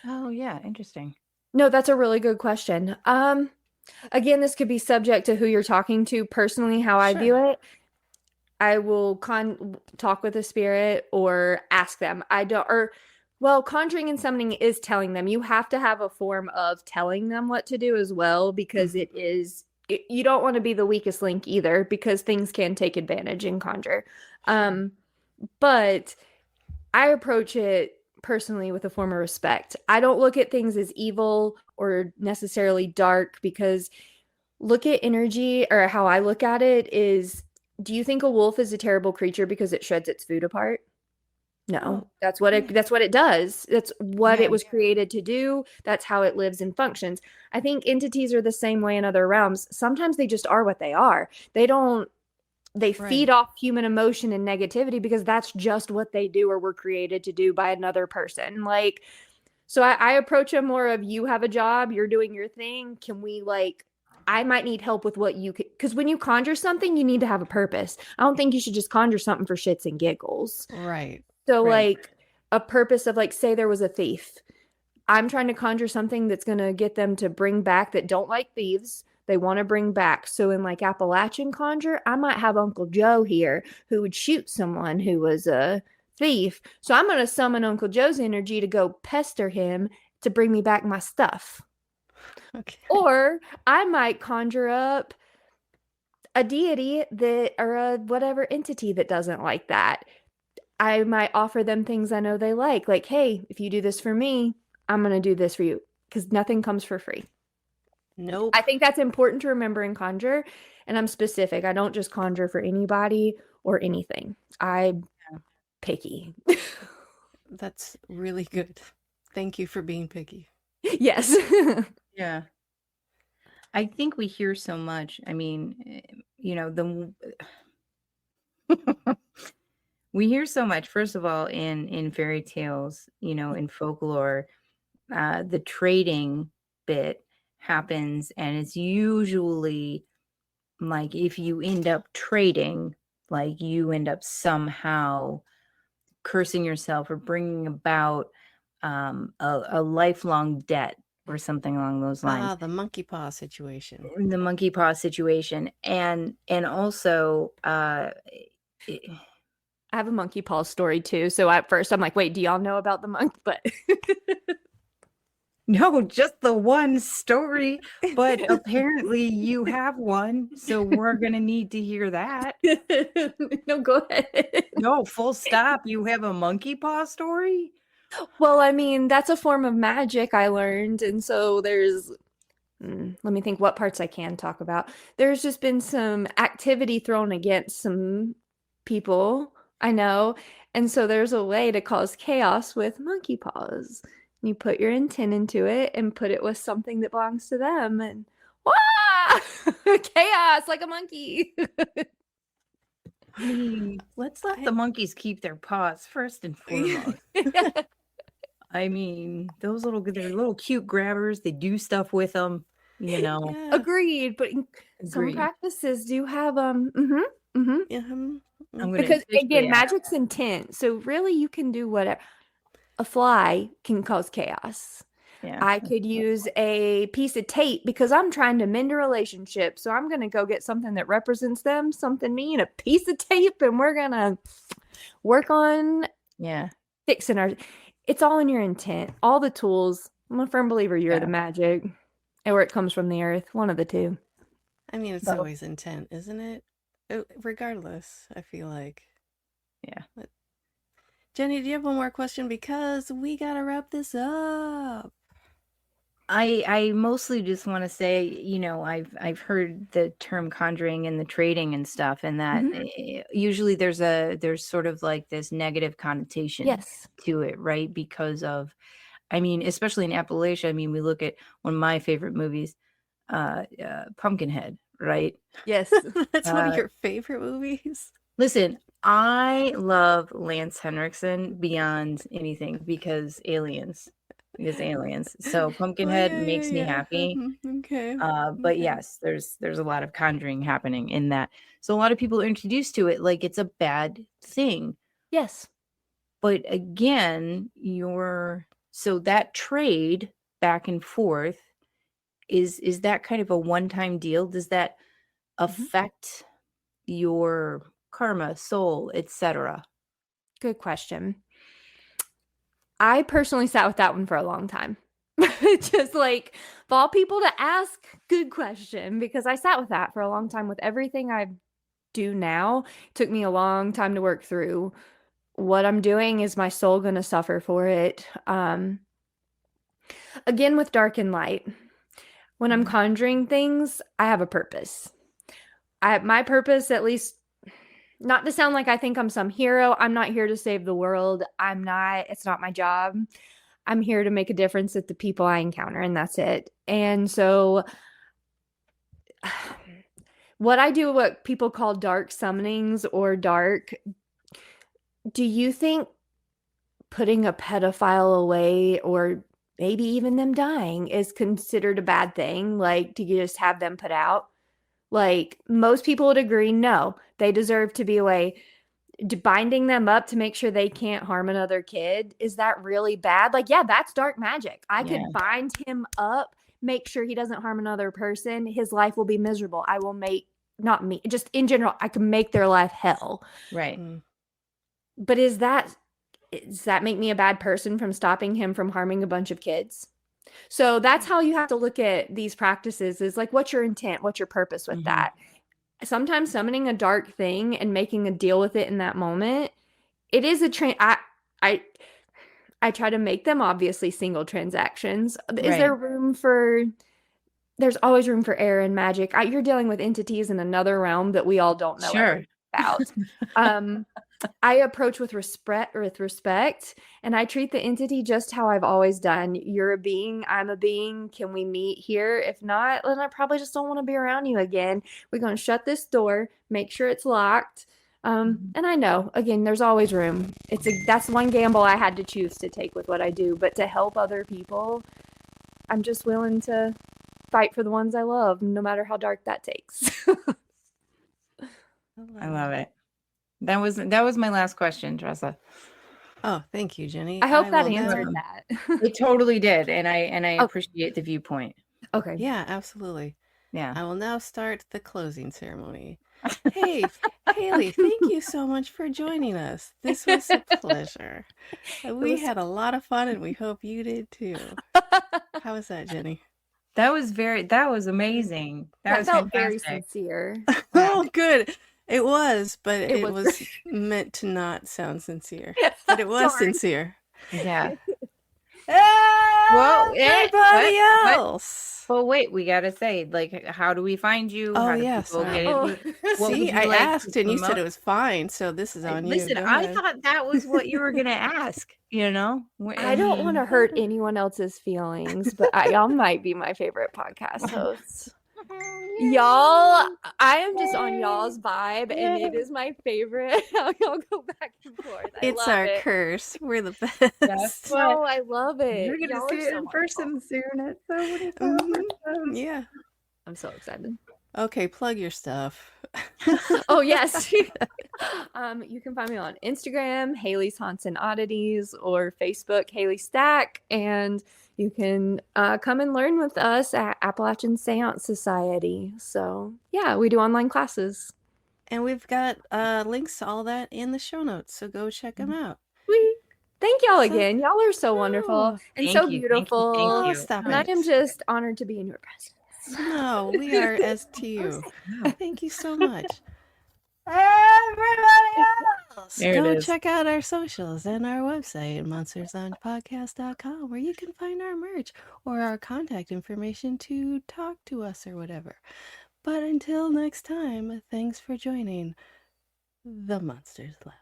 Oh yeah, interesting. No, that's a really good question. Again, this could be subject to who you're talking to. Personally, how I view Sure. it, I will talk with a spirit or ask them. Well, conjuring and summoning is telling them. You have to have a form of telling them what to do as well, because Mhm. you don't want to be the weakest link either, because things can take advantage in conjure. Sure. But I approach it personally with a form of respect. I don't look at things as evil or necessarily dark, because look at energy, or how I look at it is, do you think a wolf is a terrible creature because it shreds its food apart? No. Well, That's what it yeah. that's what it does. That's what it Yeah. was created to do. That's how it lives and functions. I think entities are the same way in other realms. Sometimes they just are what they are. They feed Right. off human emotion and negativity because that's just what they do or were created to do by another person. Like, so I approach them more of, you have a job, you're doing your thing. Can we I might need help with what you could, because when you conjure something, you need to have a purpose. I don't think you should just conjure something for shits and giggles. Right. So Right. a purpose of, say there was a thief. I'm trying to conjure something that's going to get them to bring back, that don't like thieves. They want to bring back. So in Appalachian conjure, I might have Uncle Joe here who would shoot someone who was a thief. So I'm going to summon Uncle Joe's energy to go pester him to bring me back my stuff. Okay. Or I might conjure up a deity or a whatever entity that doesn't like that. I might offer them things I know they like, hey, if you do this for me, I'm going to do this for you, because nothing comes for free. Nope. I think that's important to remember in conjure, and I'm specific. I don't just conjure for anybody or anything. I'm picky. That's really good. Thank you for being picky. Yes. Yeah. I think we hear so much. I mean, we hear so much, first of all, in fairy tales, in folklore, the trading bit happens, and it's usually like if you end up trading, like you end up somehow cursing yourself or bringing about a lifelong debt or something along those lines. Ah, the monkey paw situation. The monkey paw situation, and also it- I have a monkey paw story too. So at first I'm like, wait, do y'all know about the monk? But no, just the one story, but apparently you have one, so we're gonna need to hear that. No, go ahead. No, full stop. You have a monkey paw story? Well, I mean, that's a form of magic I learned. And so let me think what parts I can talk about. There's just been some activity thrown against some people I know. And so there's a way to cause chaos with monkey paws. You put your intent into it and put it with something that belongs to them, and chaos like a monkey. I mean, let's let the monkeys keep their paws first and foremost. I mean, they're little cute grabbers. They do stuff with them, Yeah. Agreed, but some Agreed. practices do have Yeah. I'm gonna because officially again, ask. magic's intent. So really you can do whatever. A fly can cause chaos. Yeah. I could use a piece of tape because I'm trying to mend a relationship. So I'm going to go get something that represents them, something me, and a piece of tape, and we're going to work on fixing it's all in your intent. All the tools. I'm a firm believer you're the magic, or it comes from the earth. One of the two. I mean, it's always intent, isn't it? regardless, I feel like. Yeah. But, Jeni, do you have one more question? Because we gotta wrap this up. I mostly just want to say, I've heard the term conjuring and the trading and stuff, and that usually there's sort of like this negative connotation Yes. to it, right? Because of, especially in Appalachia, we look at one of my favorite movies, Pumpkinhead, right? Yes. That's one of your favorite movies. Listen, I love Lance Henriksen beyond anything because aliens. So Pumpkinhead makes me happy. Okay. But yes, there's a lot of conjuring happening in that. So a lot of people are introduced to it like it's a bad thing. Yes. But again, so that trade back and forth is that kind of a one-time deal? Does that affect your karma, soul, etc.? Good question. I personally sat with that one for a long time. Just like of all people to ask, good question, because I sat with that for a long time with everything I do now. It took me a long time to work through what I'm doing. Is my soul going to suffer for it? Again, with dark and light, when I'm conjuring things, I have a purpose. My purpose, at least, not to sound like I think I'm some hero. I'm not here to save the world. It's not my job. I'm here to make a difference with the people I encounter, and that's it. And so what I do, what people call dark summonings or dark, do you think putting a pedophile away or maybe even them dying is considered a bad thing? Like, do you just have them put out? Like, most people would agree, no, they deserve to be away. Binding them up to make sure they can't harm another kid, is that really bad? Like, yeah, that's dark magic. I could bind him up, make sure he doesn't harm another person. His life will be miserable. I will make, not me, just in general, I can make their life hell. Right. But does that make me a bad person from stopping him from harming a bunch of kids? So that's how you have to look at these practices, is like, what's your intent? What's your purpose with that? Sometimes summoning a dark thing and making a deal with it in that moment, it is I try to make them obviously single transactions. Is there room for, there's always room for error and magic. You're dealing with entities in another realm that we all don't know about. I approach with respect, and I treat the entity just how I've always done. You're a being, I'm a being. Can we meet here? If not, then I probably just don't want to be around you again. We're going to shut this door, make sure it's locked. And I know, again, there's always room. That's one gamble I had to choose to take with what I do. But to help other people, I'm just willing to fight for the ones I love, no matter how dark that takes. I love it. That was my last question, Tressa. Oh, thank you, Jeni. I hope that answered that. It totally did, and I appreciate the viewpoint. Okay. Yeah, absolutely. Yeah. I will now start the closing ceremony. Hey, Haley, thank you so much for joining us. This was a pleasure. We had a lot of fun, and we hope you did too. How was that, Jeni? That was amazing. That was felt fantastic. very sincere. Oh, good. It was, but it was meant to not sound sincere. But it was sincere. Yeah. Well, everybody else. Well, wait, we gotta say, like, how do we find you? Oh, how do yes. people get it? See, I asked and you said it was fine, so this is on you. Listen, I thought that was what you were gonna ask. I don't want to hurt anyone else's feelings, but y'all might be my favorite podcast hosts. Y'all, I am just on y'all's vibe, and it is my favorite how y'all go back and forth. It's our curse. We're the best. No, I love it. You're gonna see it in person soon. It's so many fun. Yeah, I'm so excited. Okay, plug your stuff. Oh yes. You can find me on Instagram, Haley's Haunts and Oddities, or Facebook, Haley Staack, and you can come and learn with us at Appalachian Seance Society. So yeah, we do online classes. And we've got links to all that in the show notes, so go check them out. Thank y'all again. Y'all are so wonderful and so beautiful. Thank you. And I am just honored to be in your presence. No, we are as to you. Thank you so much. Everybody else, There it go is. check out our socials and our website, monstersloungepodcast.com, where you can find our merch or our contact information to talk to us or whatever. But until next time, thanks for joining the Monsters Lounge.